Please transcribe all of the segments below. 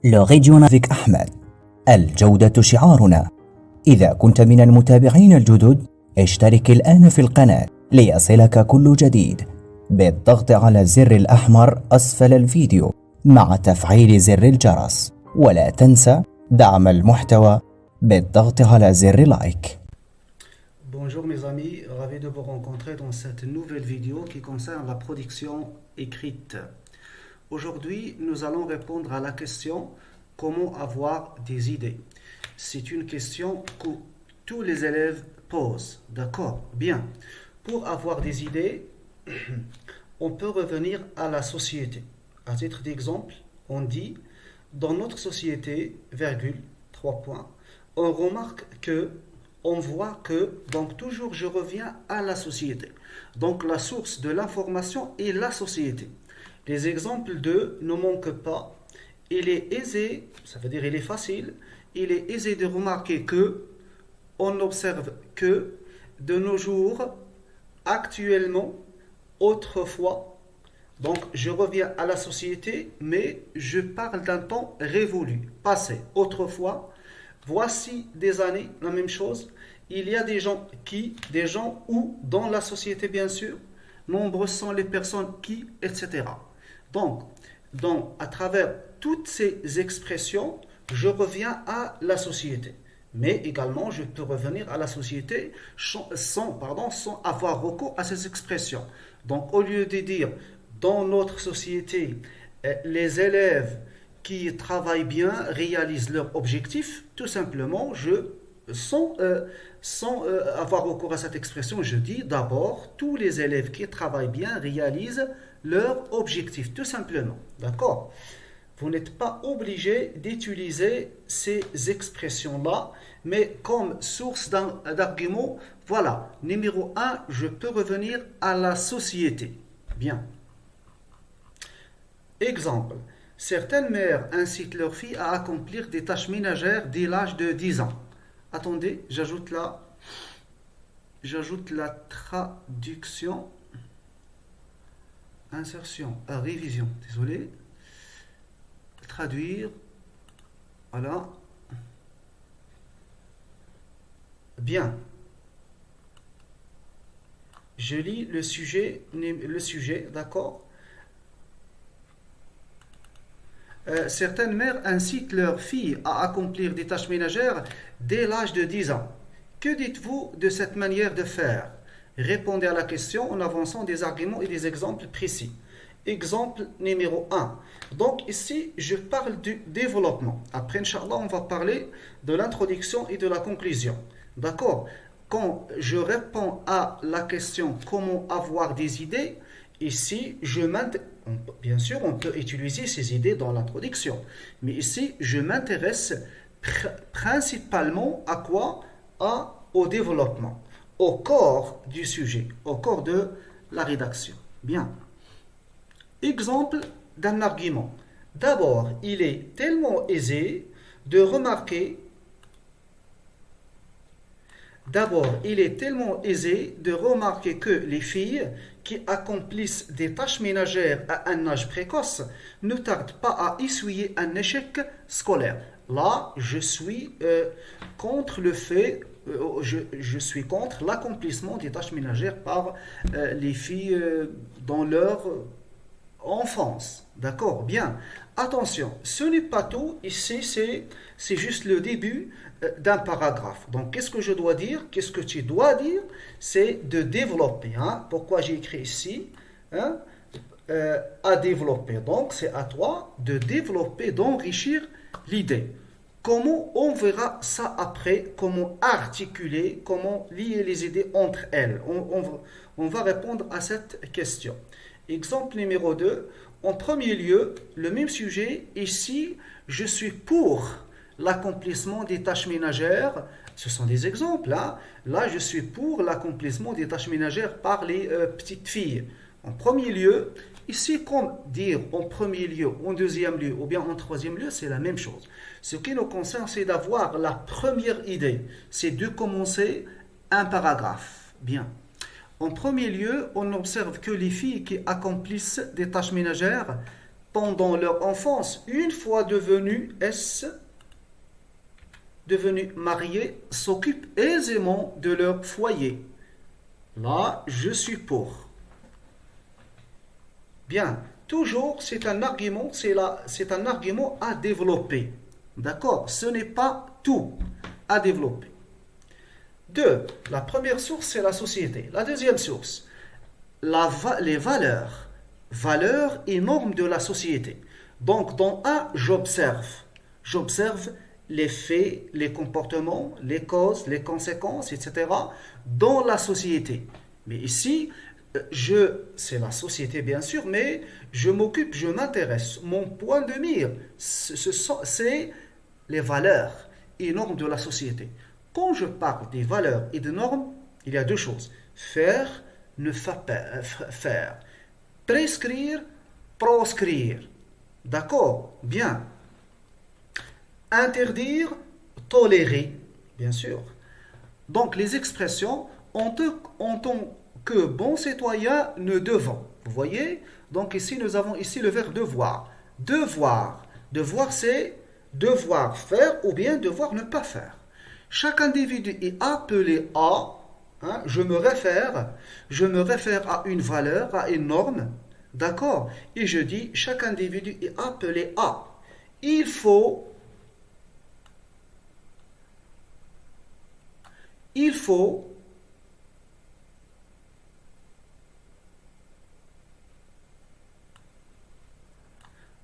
لغيديون avec أحمد. الجودة شعارنا. إذا كنت من المتابعين الجدد اشترك الآن في القناة ليصلك كل جديد بالضغط على الزر الأحمر أسفل الفيديو مع تفعيل زر الجرس، ولا تنسى دعم المحتوى بالضغط على زر لايك. Bonjour mes amis, ravi de vous rencontrer dans cette nouvelle vidéo qui concerne la production écrite. Aujourd'hui, nous allons répondre à la question comment avoir des idées. C'est une question que tous les élèves posent, d'accord? Bien, pour avoir des idées, on peut revenir à la société. À titre d'exemple, on dit dans notre société, virgule, 3 points, on remarque que on voit que, donc toujours je reviens à la société. Donc la source de l'information est la société. Les exemples de ne manquent pas. Il est aisé, ça veut dire il est facile, il est aisé de remarquer que, on observe que, de nos jours, actuellement, autrefois, donc je reviens à la société, mais je parle d'un temps révolu, passé, autrefois. Voici des années, la même chose. Il y a des gens où, dans la société bien sûr, nombreuses sont les personnes qui, etc. Donc, à travers toutes ces expressions, je reviens à la société. Mais également, je peux revenir à la société sans avoir recours à ces expressions. Donc, au lieu de dire, dans notre société, les élèves qui travaillent bien réalisent leur objectif, tout simplement, sans avoir recours à cette expression, je dis d'abord, tous les élèves qui travaillent bien réalisent leur objectif, tout simplement. D'accord? Vous n'êtes pas obligé d'utiliser ces expressions-là, mais comme source d'argument, voilà, numéro 1, je peux revenir à la société. Bien. Exemple. Certaines mères incitent leurs filles à accomplir des tâches ménagères dès l'âge de 10 ans. Attendez, j'ajoute la traduction, insertion, révision, désolé, traduire, voilà, bien, je lis le sujet, d'accord. Certaines mères incitent leurs filles à accomplir des tâches ménagères dès l'âge de 10 ans. Que dites-vous de cette manière de faire? Répondez à la question en avançant des arguments et des exemples précis. Exemple numéro 1. Donc ici, je parle du développement. Après, Inch'Allah, on va parler de l'introduction et de la conclusion. D'accord? Quand je réponds à la question comment avoir des idées, ici, bien sûr, on peut utiliser ces idées dans l'introduction. Mais ici, je m'intéresse principalement à quoi? Au développement, au corps du sujet, au corps de la rédaction. Bien. Exemple d'un argument. D'abord, il est tellement aisé de remarquer que les filles qui accomplissent des tâches ménagères à un âge précoce ne tardent pas à essuyer un échec scolaire. Là, je suis contre le fait, je suis contre l'accomplissement des tâches ménagères par les filles dans leur enfance. D'accord? Bien. Attention, ce n'est pas tout. Ici, c'est juste le début d'un paragraphe. Donc, qu'est-ce que je dois dire? Qu'est-ce que tu dois dire? C'est de développer. Hein? Pourquoi j'ai écrit ici? Hein? À développer. Donc, c'est à toi de développer, d'enrichir l'idée. Comment on verra ça après? Comment articuler? Comment lier les idées entre elles? On va répondre à cette question. Exemple numéro 2. En premier lieu, le même sujet. Ici, je suis pour l'accomplissement des tâches ménagères. Ce sont des exemples. Hein? Là, je suis pour l'accomplissement des tâches ménagères par les petites filles. En premier lieu, ici, comme dire en premier lieu, en deuxième lieu ou bien en troisième lieu, c'est la même chose. Ce qui nous concerne, c'est d'avoir la première idée. C'est de commencer un paragraphe. Bien. En premier lieu, on observe que les filles qui accomplissent des tâches ménagères pendant leur enfance, une fois devenus mariés, s'occupent aisément de leur foyer. Là, je suis pour. Bien, toujours, c'est un argument, c'est un argument à développer. D'accord? Ce n'est pas tout à développer. 2. La première source, c'est la société. La deuxième source, les valeurs et normes de la société. Donc, dans un, j'observe les faits, les comportements, les causes, les conséquences, etc. dans la société. Mais ici, c'est la société bien sûr, mais je m'intéresse. Mon point de mire, c'est les valeurs et normes de la société. Quand je parle des valeurs et des normes, il y a deux choses. Faire, ne pas faire. Prescrire, proscrire. D'accord? Bien. Interdire, tolérer, bien sûr. Donc les expressions en tant que bon citoyen ne devons. Vous voyez? Donc ici nous avons ici le verbe devoir. Devoir. Devoir c'est devoir faire ou bien devoir ne pas faire. Chaque individu est appelé à, hein, je me réfère à une valeur, à une norme, d'accord? Et je dis chaque individu est appelé à. Il faut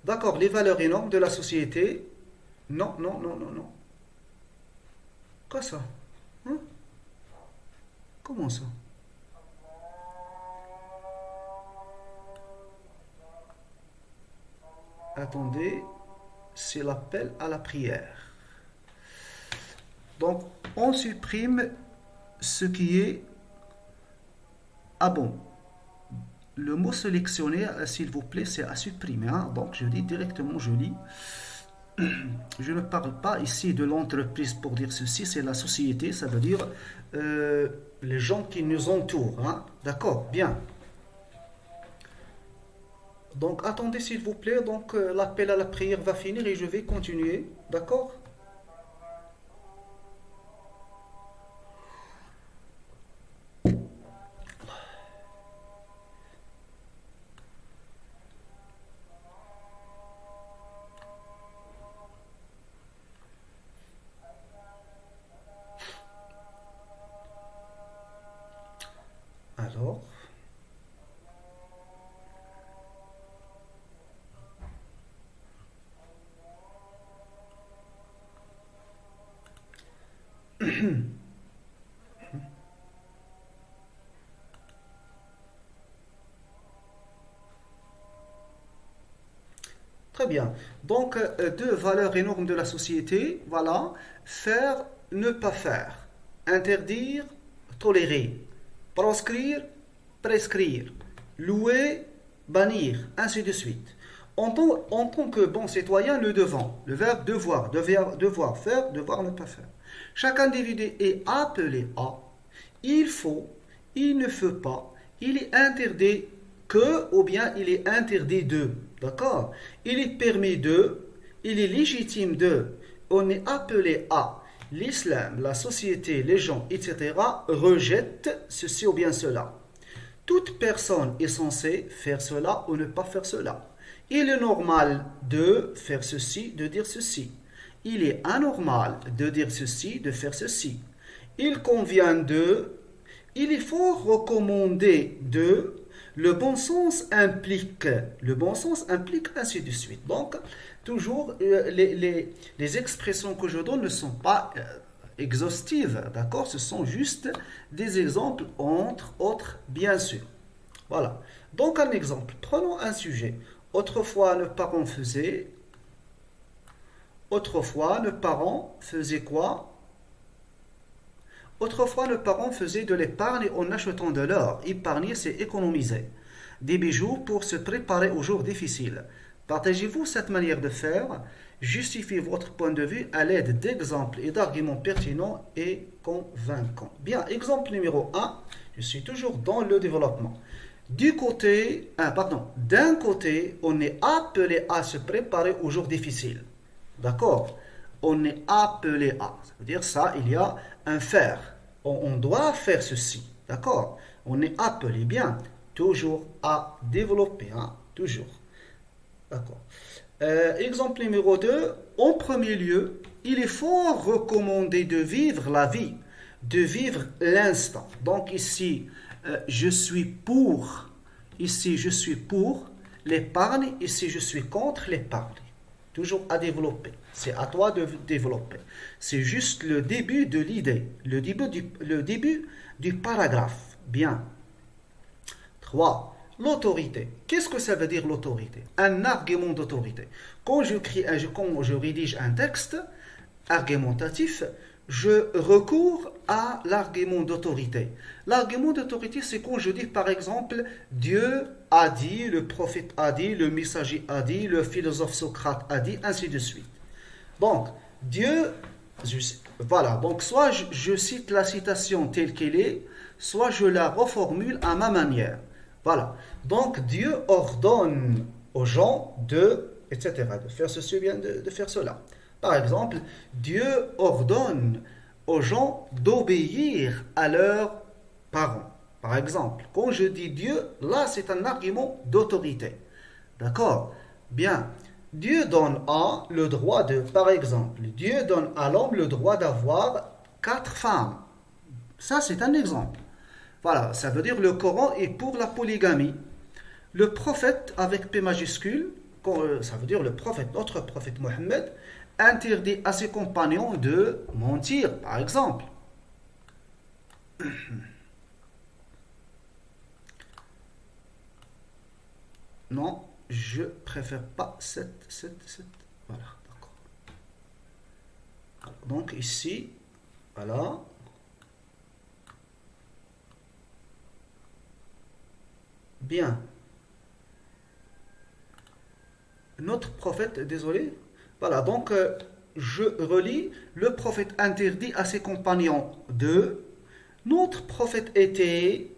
d'accord, les valeurs et normes de la société. Non. Quoi ça? Hein? Comment ça? Attendez, c'est l'appel à la prière. Donc, on supprime ce qui est... Ah bon, le mot sélectionné, s'il vous plaît, c'est à supprimer. Hein? Donc, je dis directement, je lis. Je ne parle pas ici de l'entreprise pour dire ceci, c'est la société, ça veut dire les gens qui nous entourent. Hein? D'accord, bien. Donc, attendez s'il vous plaît. Donc, l'appel à la prière va finir et je vais continuer. D'accord? Alors, très bien. Donc, deux valeurs et normes de la société. Voilà. Faire, ne pas faire. Interdire, tolérer. Proscrire, prescrire. Louer, bannir. Ainsi de suite. En tant que bon citoyen, le devant. Le verbe devoir. Devoir faire, devoir ne pas faire. Chaque individu est appelé à. Il faut, il ne faut pas. Il est interdit que ou bien il est interdit de. D'accord? Il est permis de, il est légitime de, on est appelé à. L'islam, la société, les gens, etc. rejettent ceci ou bien cela. Toute personne est censée faire cela ou ne pas faire cela. Il est normal de faire ceci, de dire ceci. Il est anormal de dire ceci, de faire ceci. Il convient de, il est fort recommandé de, le bon sens implique, ainsi de suite. Donc, toujours, les expressions que je donne ne sont pas exhaustives, d'accord? Ce sont juste des exemples, entre autres, bien sûr. Voilà. Donc, un exemple. Prenons un sujet. Autrefois, nos parents faisaient quoi? Autrefois, nos parents faisaient de l'épargne en achetant de l'or. Épargner, c'est économiser. Des bijoux pour se préparer aux jours difficiles. Partagez-vous cette manière de faire? Justifiez votre point de vue à l'aide d'exemples et d'arguments pertinents et convaincants. Bien, exemple numéro 1. Je suis toujours dans le développement. D'un côté, on est appelé à se préparer aux jours difficiles. D'accord? On est appelé à. Ça veut dire ça, il y a un faire. On doit faire ceci. D'accord? On est appelé bien. Toujours à développer. Hein? Toujours. D'accord. Exemple numéro 2. En premier lieu, il est fort recommandé de vivre la vie, de vivre l'instant. Donc ici, je suis pour. Ici, je suis pour l'épargne. Ici, je suis contre l'épargne. Toujours à développer. C'est à toi de développer. C'est juste le début de l'idée. Le début du paragraphe. Bien. 3. L'autorité. Qu'est-ce que ça veut dire l'autorité? Un argument d'autorité. Quand je rédige un texte argumentatif, je recours à l'argument d'autorité. L'argument d'autorité, c'est quand je dis par exemple Dieu a dit, le prophète a dit, le messager a dit, le philosophe Socrate a dit, ainsi de suite. Donc, Dieu, voilà, donc soit je cite la citation telle qu'elle est, soit je la reformule à ma manière. Voilà. Donc Dieu ordonne aux gens de, etc., de faire ceci bien, de faire cela. Par exemple, Dieu ordonne aux gens d'obéir à leurs parents. Par exemple, quand je dis Dieu, là c'est un argument d'autorité. D'accord? Bien. Dieu donne à le droit de, par exemple, Dieu donne à l'homme le droit d'avoir 4 femmes. Ça c'est un exemple. Voilà, ça veut dire le Coran est pour la polygamie. Le prophète avec P majuscule, ça veut dire le prophète, notre prophète Mohammed, interdit à ses compagnons de mentir, par exemple. Non, je préfère pas cette. Voilà, d'accord. Donc ici, voilà. Bien. Notre prophète, désolé. Voilà, donc je relis. Le prophète interdit à ses compagnons de. Notre prophète était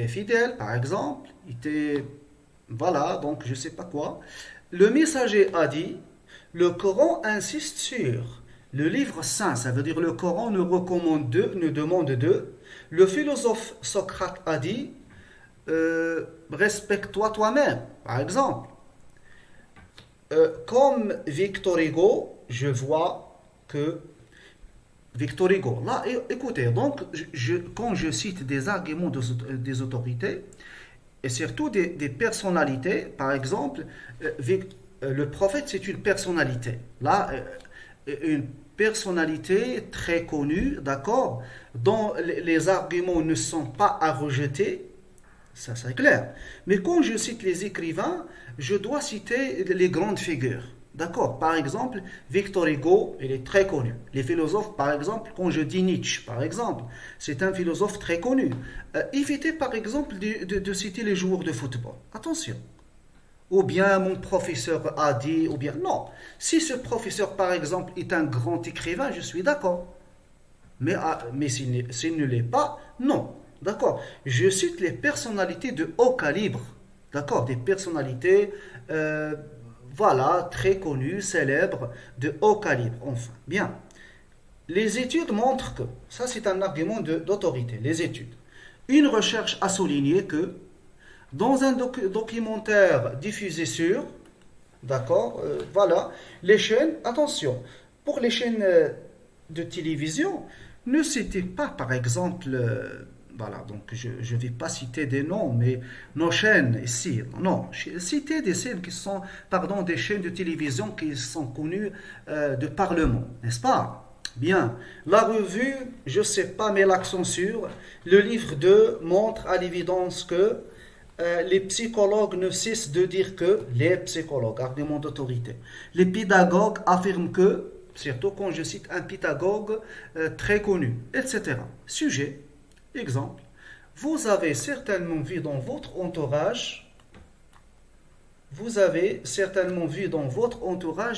fidèle, par exemple. Voilà, donc je ne sais pas quoi. Le messager a dit. Le Coran insiste sur. Le livre saint, ça veut dire le Coran nous recommande de, nous demande de. Le philosophe Socrate a dit. Respecte-toi toi-même, par exemple. Comme Victor Hugo, je vois que Victor Hugo, là, écoutez, donc, quand je cite des arguments des autorités, et surtout des personnalités, par exemple, le prophète, c'est une personnalité. Là, une personnalité très connue, d'accord, dont les arguments ne sont pas à rejeter. Ça, c'est clair. Mais quand je cite les écrivains, je dois citer les grandes figures. D'accord? Par exemple, Victor Hugo, il est très connu. Les philosophes, par exemple, quand je dis Nietzsche, par exemple, c'est un philosophe très connu. Évitez, par exemple, de citer les joueurs de football. Attention. Ou bien mon professeur a dit, ou bien... Non. Si ce professeur, par exemple, est un grand écrivain, je suis d'accord. Mais s'il ne l'est pas, non. D'accord? Je cite les personnalités de haut calibre. D'accord? Des personnalités, voilà, très connues, célèbres, de haut calibre. Enfin, bien. Les études montrent que, ça c'est un argument d'autorité, les études. Une recherche a souligné que, dans un documentaire diffusé sur, d'accord, voilà, les chaînes, attention, pour les chaînes de télévision, ne citez pas, par exemple... Voilà, donc je ne vais pas citer des noms, mais nos chaînes ici, non, citer des chaînes qui sont, pardon, des chaînes de télévision qui sont connues de par le monde, n'est-ce pas? Bien, la revue, je ne sais pas, mais l'accent sur, le livre 2 montre à l'évidence que les psychologues ne cessent de dire que, les psychologues, argument d'autorité, les pédagogues affirment que, surtout quand je cite un pédagogue très connu, etc. Sujet. Exemple, vous avez certainement vu dans votre entourage,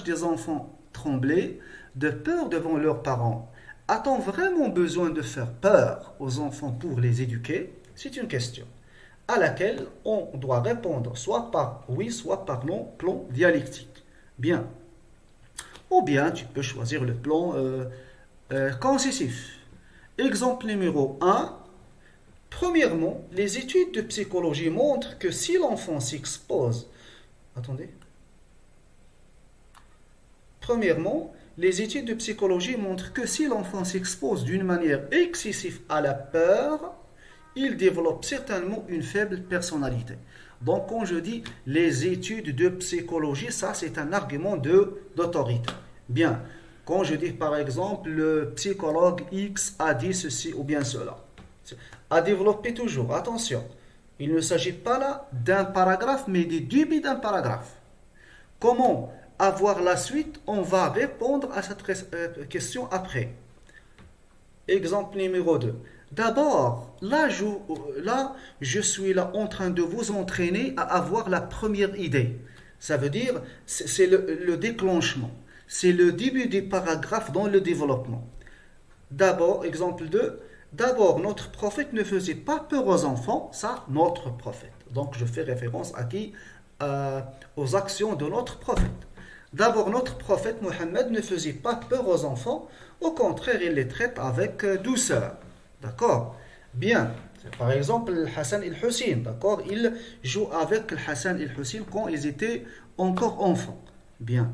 des enfants trembler de peur devant leurs parents. A-t-on vraiment besoin de faire peur aux enfants pour les éduquer? C'est une question. à laquelle on doit répondre soit par oui, soit par non, plan dialectique. Bien. Ou bien tu peux choisir le plan concessif. Exemple numéro 1. Premièrement, les études de psychologie montrent que si l'enfant s'expose... Attendez. Premièrement, les études de psychologie montrent que si l'enfant s'expose d'une manière excessive à la peur, il développe certainement une faible personnalité. Donc, quand je dis les études de psychologie, ça c'est un argument d'autorité. Bien, quand je dis par exemple le psychologue X a dit ceci ou bien cela, à développer toujours, attention, il ne s'agit pas là d'un paragraphe, mais du début d'un paragraphe. Comment avoir la suite? On va répondre à cette question après. Exemple numéro 2. D'abord, là, je suis là en train de vous entraîner à avoir la première idée. Ça veut dire, c'est le déclenchement. C'est le début du paragraphe dans le développement. D'abord, exemple 2. D'abord, notre prophète ne faisait pas peur aux enfants. Ça, notre prophète. Donc, je fais référence à qui? Aux actions de notre prophète. D'abord, notre prophète Mohammed ne faisait pas peur aux enfants. Au contraire, il les traite avec douceur. D'accord? Bien. Par exemple, Hassan et Hussein. D'accord? Il joue avec Hassan et Hussein quand ils étaient encore enfants. Bien.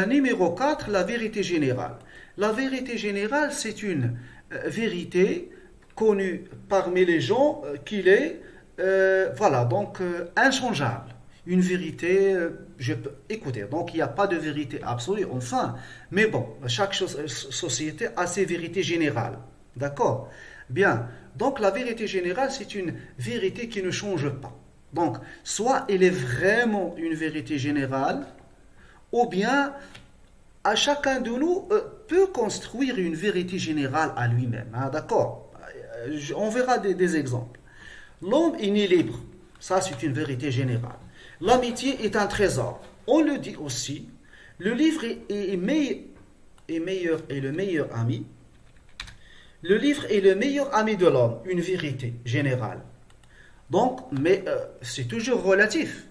Numéro 4, la vérité générale. La vérité générale, c'est une vérité connue parmi les gens qu'il est, inchangeable. Une vérité, écoutez, donc il n'y a pas de vérité absolue, enfin, mais bon, chaque société a ses vérités générales. D'accord? Bien, donc la vérité générale, c'est une vérité qui ne change pas. Donc, soit elle est vraiment une vérité générale, ou bien à chacun de nous peut construire une vérité générale à lui-même. Hein, d'accord? On verra des exemples. L'homme est né libre. Ça, c'est une vérité générale. L'amitié est un trésor. On le dit aussi. Le livre est le meilleur ami. Le livre est le meilleur ami de l'homme. Une vérité générale. Donc, mais c'est toujours relatif.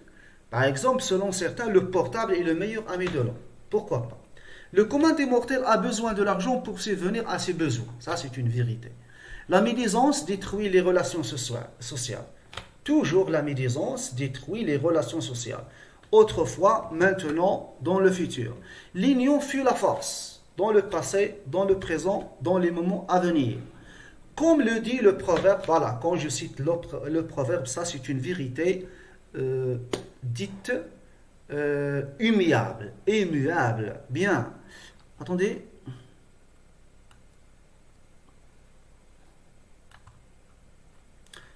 Par exemple, selon certains, le portable est le meilleur ami de l'homme. Pourquoi pas? Le commun des mortels a besoin de l'argent pour subvenir à ses besoins. Ça, c'est une vérité. La médisance détruit les relations sociales. Toujours la médisance détruit les relations sociales. Autrefois, maintenant, dans le futur. L'union fut la force. Dans le passé, dans le présent, dans les moments à venir. Comme le dit le proverbe, voilà, quand je cite le proverbe, ça c'est une vérité dite immuable. Bien. Attendez.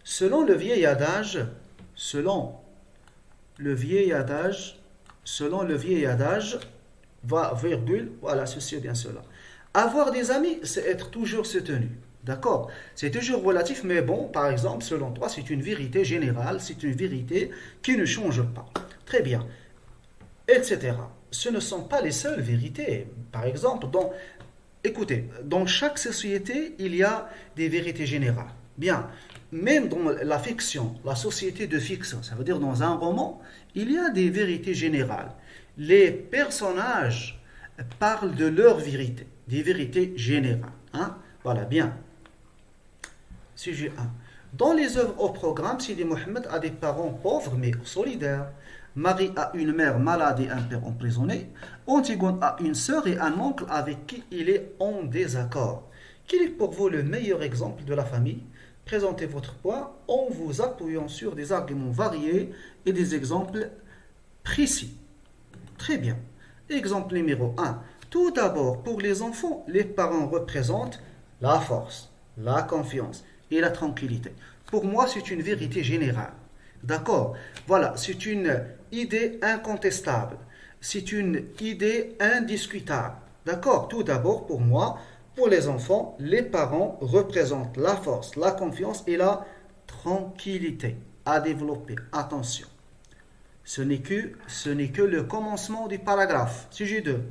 Selon le vieil adage, voilà, ceci est bien cela. Avoir des amis, c'est être toujours soutenu. D'accord? C'est toujours relatif, mais bon, par exemple, selon toi, c'est une vérité générale, c'est une vérité qui ne change pas. Très bien. Etc. Ce ne sont pas les seules vérités. Par exemple, écoutez, dans chaque société, il y a des vérités générales. Bien. Même dans la fiction, la société de fiction, ça veut dire dans un roman, il y a des vérités générales. Les personnages parlent de leur vérité, des vérités générales. Hein? Voilà, bien. Sujet 1. Dans les œuvres au programme, Sidi Mohammed a des parents pauvres mais solidaires. Marie a une mère malade et un père emprisonné. Antigone a une sœur et un oncle avec qui il est en désaccord. Quel est pour vous le meilleur exemple de la famille? Présentez votre point en vous appuyant sur des arguments variés et des exemples précis. Très bien. Exemple numéro 1. Tout d'abord, pour les enfants, les parents représentent la force, la confiance et la tranquillité. Pour moi, c'est une vérité générale. D'accord? Voilà, c'est une idée incontestable. C'est une idée indiscutable. D'accord? Tout d'abord, pour moi, pour les enfants, les parents représentent la force, la confiance et la tranquillité à développer. Attention, ce n'est que le commencement du paragraphe. Sujet 2.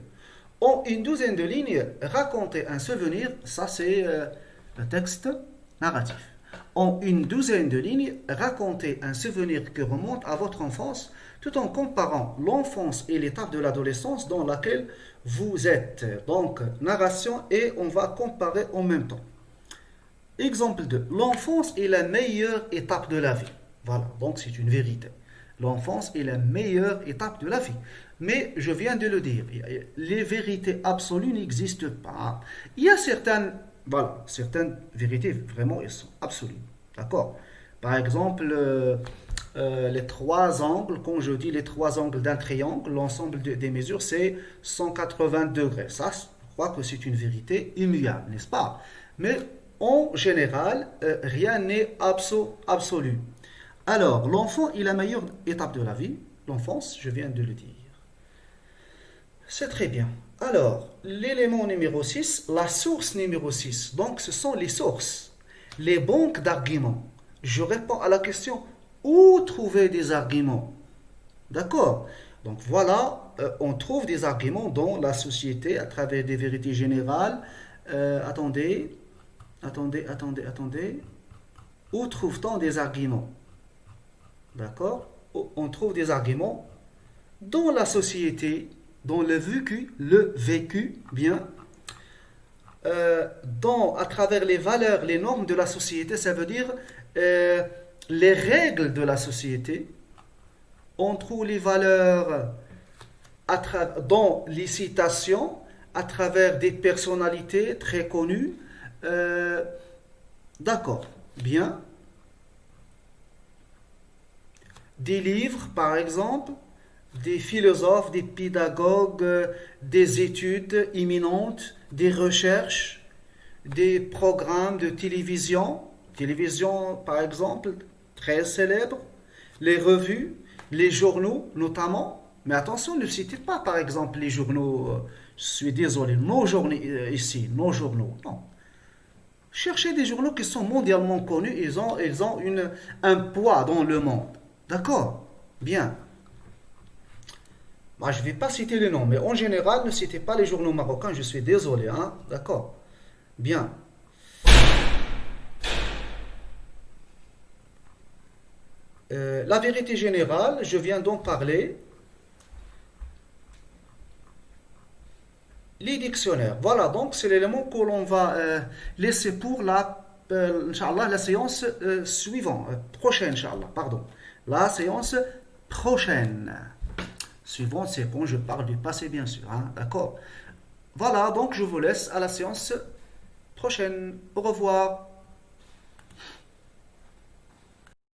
En une douzaine de lignes, raconter un souvenir, ça c'est le texte narratif. en une douzaine de lignes, racontez un souvenir qui remonte à votre enfance, tout en comparant l'enfance et l'étape de l'adolescence dans laquelle vous êtes. Donc, narration et on va comparer en même temps. Exemple 2. L'enfance est la meilleure étape de la vie. Voilà, donc c'est une vérité. L'enfance est la meilleure étape de la vie. Mais je viens de le dire, les vérités absolues n'existent pas. Il y a certaines vérités, vraiment, elles sont absolues. D'accord? Par exemple, les trois angles, quand je dis les trois angles d'un triangle, l'ensemble des mesures, c'est 180 degrés. Ça, je crois que c'est une vérité immuable, n'est-ce pas? Mais en général, rien n'est absolu. Alors, l'enfant est la meilleure étape de la vie. L'enfance, je viens de le dire. C'est très bien. Alors, l'élément numéro 6, la source numéro 6. Donc, ce sont les sources, les banques d'arguments. Je réponds à la question, où trouver des arguments? D'accord? Donc, voilà, on trouve des arguments dans la société à travers des vérités générales. Attendez. Où trouve-t-on des arguments? D'accord? On trouve des arguments dans la société, dans le vécu, bien, à travers les valeurs, les normes de la société, ça veut dire les règles de la société. On trouve les valeurs dans les citations, à travers des personnalités très connues. D'accord, bien. Des livres, par exemple, des philosophes, des pédagogues, des études imminentes, des recherches, des programmes de télévision, par exemple, très célèbres, les revues, les journaux notamment. Mais attention, ne citez pas par exemple les journaux, je suis désolé, nos journaux ici, nos journaux, non. Cherchez des journaux qui sont mondialement connus, ils ont un poids dans le monde. D'accord? Bien. Moi, je ne vais pas citer les noms, mais en général, ne citez pas les journaux marocains, je suis désolé. Hein? D'accord? Bien. La vérité générale, je viens d'en parler. Les dictionnaires. Voilà, donc c'est l'élément que l'on va laisser pour Inch'Allah, la séance prochaine, Inch'Allah, pardon. La séance prochaine. Suivante, c'est quand je parle du passé, bien sûr. Hein, d'accord? Voilà, donc je vous laisse à la séance prochaine. Au revoir.